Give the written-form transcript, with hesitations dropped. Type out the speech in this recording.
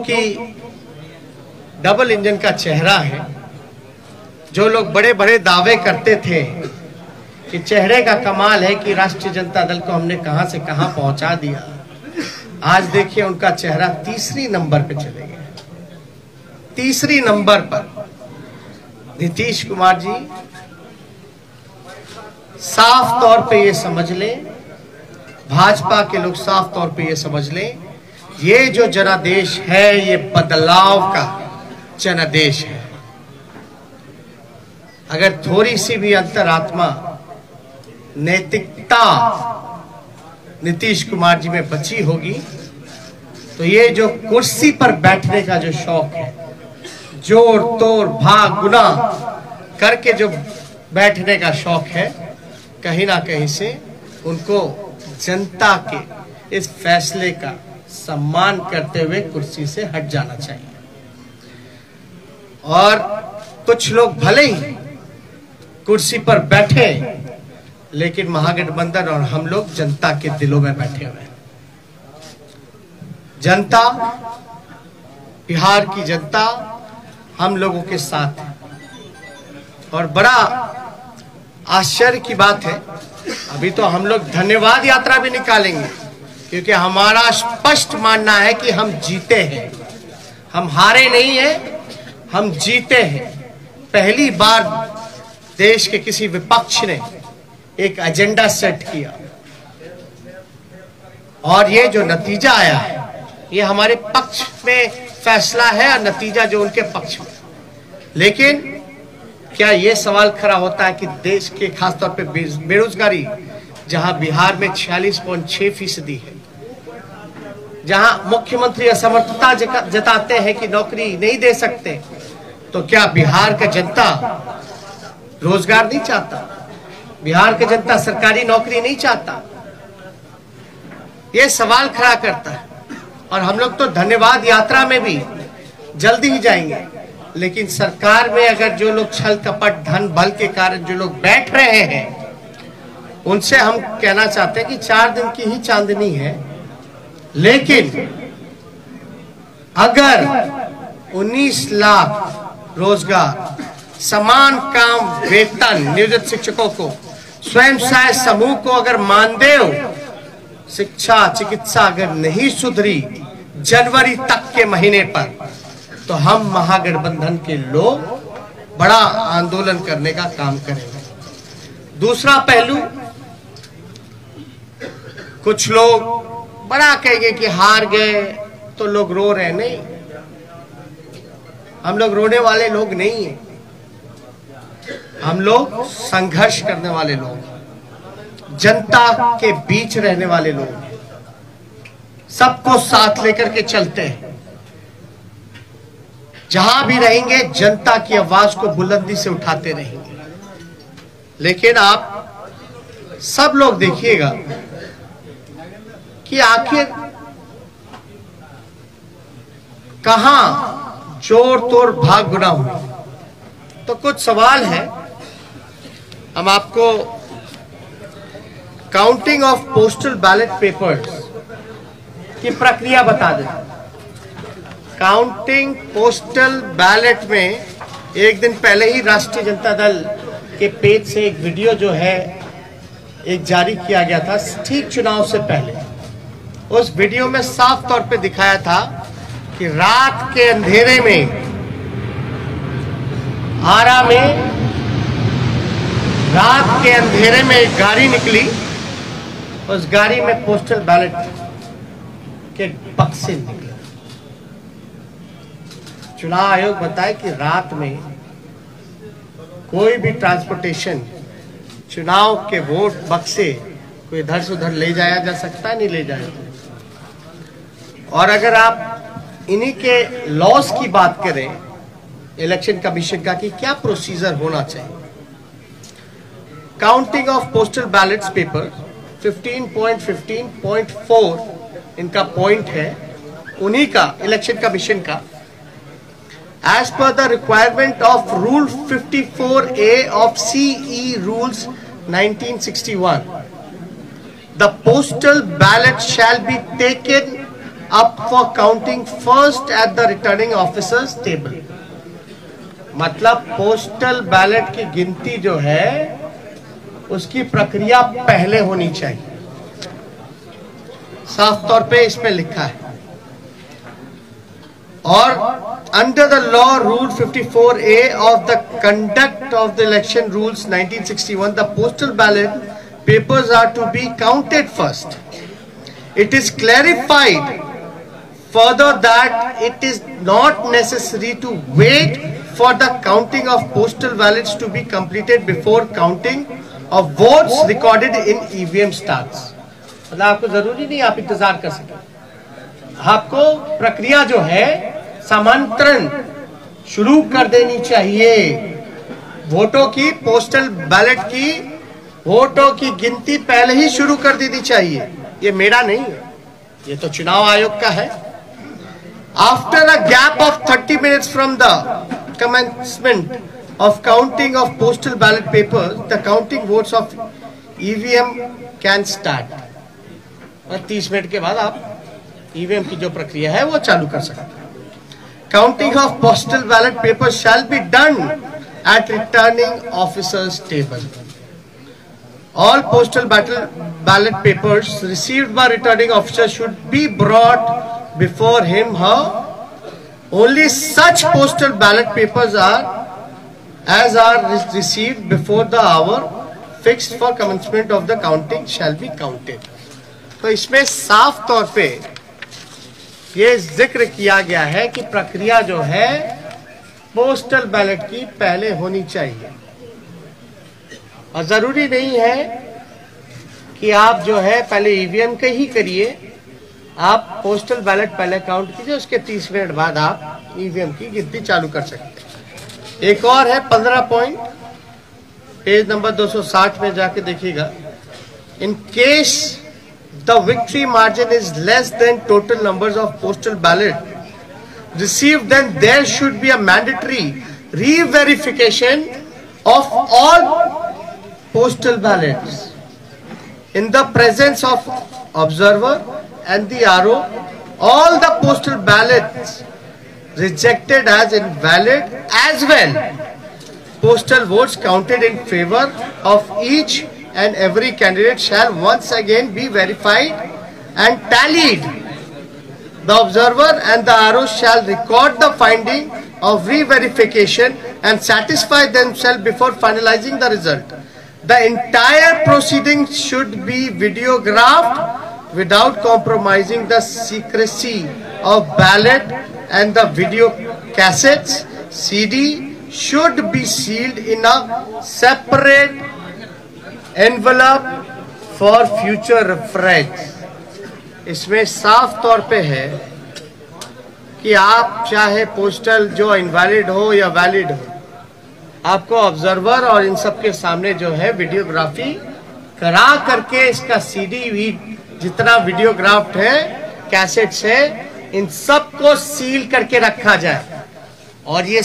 की double engine का चेहरा है। जो लोग बड़े बड़े दावे करते थे कि चेहरे का कमाल है कि राष्ट्रीय जनता दल को हमने कहां से कहां पहुंचा दिया, आज देखिए उनका चेहरा तीसरी नंबर पे चले गए। तीसरी नंबर पर नीतीश कुमार जी, साफ तौर पे ये समझ लें, भाजपा के लोग साफ तौर पे ये समझ लें, ये जो जनादेश है ये बदलाव का जनादेश है। अगर थोड़ी सी भी अंतरात्मा नैतिकता नीतीश कुमार जी में बची होगी तो ये जो कुर्सी पर बैठने का जो शौक है, जोड़ तोड़ भाग गुना करके जो बैठने का शौक है, कहीं ना कहीं से उनको जनता के इस फैसले का सम्मान करते हुए कुर्सी से हट जाना चाहिए। और कुछ लोग भले ही कुर्सी पर बैठे, लेकिन महागठबंधन और हम लोग जनता के दिलों में बैठे हुए हैं। जनता, बिहार की जनता हम लोगों के साथ है। और बड़ा आश्चर्य की बात है, अभी तो हम लोग धन्यवाद यात्रा भी निकालेंगे, क्योंकि हमारा स्पष्ट मानना है कि हम जीते हैं, हम हारे नहीं हैं, हम जीते हैं। पहली बार देश के किसी विपक्ष ने एक एजेंडा सेट किया और ये जो नतीजा आया है ये हमारे पक्ष में फैसला है और नतीजा जो उनके पक्ष में। लेकिन क्या ये सवाल खड़ा होता है कि देश के खासतौर पे बेरोजगारी, जहां बिहार में 46.6% है, जहां मुख्यमंत्री असमर्थता जताते हैं कि नौकरी नहीं दे सकते, तो क्या बिहार का जनता रोजगार नहीं चाहता? बिहार की जनता सरकारी नौकरी नहीं चाहता? ये सवाल खड़ा करता है। और हम लोग तो धन्यवाद यात्रा में भी जल्दी ही जाएंगे, लेकिन सरकार में अगर जो लोग छल कपट धन बल के कारण जो लोग बैठ रहे हैं, उनसे हम कहना चाहते हैं कि 4 दिन की ही चांदनी है, लेकिन अगर 19 लाख रोजगार, समान काम वेतन नियोजित शिक्षकों को, स्वयं सहायता समूह को अगर मानदेय, शिक्षा चिकित्सा अगर नहीं सुधरी जनवरी तक के महीने पर, तो हम महागठबंधन के लोग बड़ा आंदोलन करने का काम करेंगे। दूसरा पहलू, कुछ लोग बड़ा कहेंगे कि हार गए तो लोग रो रहे। नहीं, हम लोग रोने वाले लोग नहीं हैं, हम लोग संघर्ष करने वाले लोग, जनता के बीच रहने वाले लोग, सबको साथ लेकर के चलते हैं। जहां भी रहेंगे जनता की आवाज को बुलंदी से उठाते रहेंगे। लेकिन आप सब लोग देखिएगा कि आखिर कहां जोड़ तोड़ भाग गुना हुआ। तो कुछ सवाल है, हम आपको counting of postal ballot papers की प्रक्रिया बता दें। काउंटिंग पोस्टल बैलेट में एक दिन पहले ही राष्ट्रीय जनता दल के पेज से एक वीडियो जो है एक जारी किया गया था, ठीक चुनाव से पहले। उस वीडियो में साफ तौर पे दिखाया था कि रात के अंधेरे में आरा में रात के अंधेरे में एक गाड़ी निकली, उस गाड़ी में पोस्टल बैलेट के बक्से निकले। चुनाव आयोग बताए कि रात में कोई भी ट्रांसपोर्टेशन, चुनाव के वोट बक्से कोई इधर से उधर ले जाया जा सकता, नहीं ले जाया। और अगर आप इन्हीं के लॉस की बात करें इलेक्शन कमीशन का कि क्या प्रोसीजर होना चाहिए, counting of postal ballets paper 15.15.4 इनका पॉइंट है, उन्हीं का इलेक्शन कमीशन का। As per the requirement of Rule 54A of CE Rules 1961, the postal ballot shall be taken up for counting first at the returning officer's table. मतलब postal ballot की गिनती जो है उसकी प्रक्रिया पहले होनी चाहिए, साफ तौर पे इसमें लिखा है। और under the law rule 54A of the conduct of the election rules 1961, the postal ballot papers are to be counted first. It is clarified further that it is not necessary to wait for the counting of postal ballots to be completed before counting of votes recorded in EVM starts. मतलब आपको जरूरी नहीं आप इंतजार कर सके, आपको प्रक्रिया जो है समांतरण शुरू कर देनी चाहिए। वोटों की, पोस्टल बैलेट की वोटों की गिनती पहले ही शुरू कर देनी चाहिए। ये मेरा नहीं है, ये तो चुनाव आयोग का है। After a gap of 30 minutes from the commencement of counting of postal ballot papers, the counting votes of EVM can start. और 30 मिनट के बाद आप EVM की जो प्रक्रिया है वो चालू कर सकते हैं। Counting of postal ballot papers shall be done at returning officer's table. All postal ballot papers received by returning officer should be brought before him, her. Only such postal ballot papers are received before the hour fixed for commencement of the counting shall be counted. तो इसमें साफ तौर पे ये जिक्र किया गया है कि प्रक्रिया जो है पोस्टल बैलेट की पहले होनी चाहिए, और जरूरी नहीं है कि आप जो है पहले ईवीएम के ही करिए, आप पोस्टल बैलेट पहले काउंट कीजिए, उसके 30 मिनट बाद आप ईवीएम की गिनती चालू कर सकते हैं। एक और है 15 पॉइंट, पेज नंबर 260 में जाके देखिएगा। In case the victory margin is less than total numbers of postal ballot received, then there should be a mandatory re-verification of all postal ballots in the presence of observer and the RO. All the postal ballots rejected as invalid, as well postal votes counted in favor of each and every candidate shall once again be verified and tallied. The observer and the RO shall record the finding of re-verification and satisfy themselves before finalizing the result. The entire proceeding should be videographed without compromising the secrecy of ballot, and the video cassettes CD should be sealed in a separate envelope for future reference. इसमें साफ तौर पे है कि आप चाहे postal जो invalid हो या वैलिड हो, आपको ऑब्जर्वर और इन सब के सामने जो है वीडियोग्राफी करा करके इसका सीडी भी जितना वीडियोग्राफ्ट है, कैसेट्स है, इन सब को सील करके रखा जाए। और ये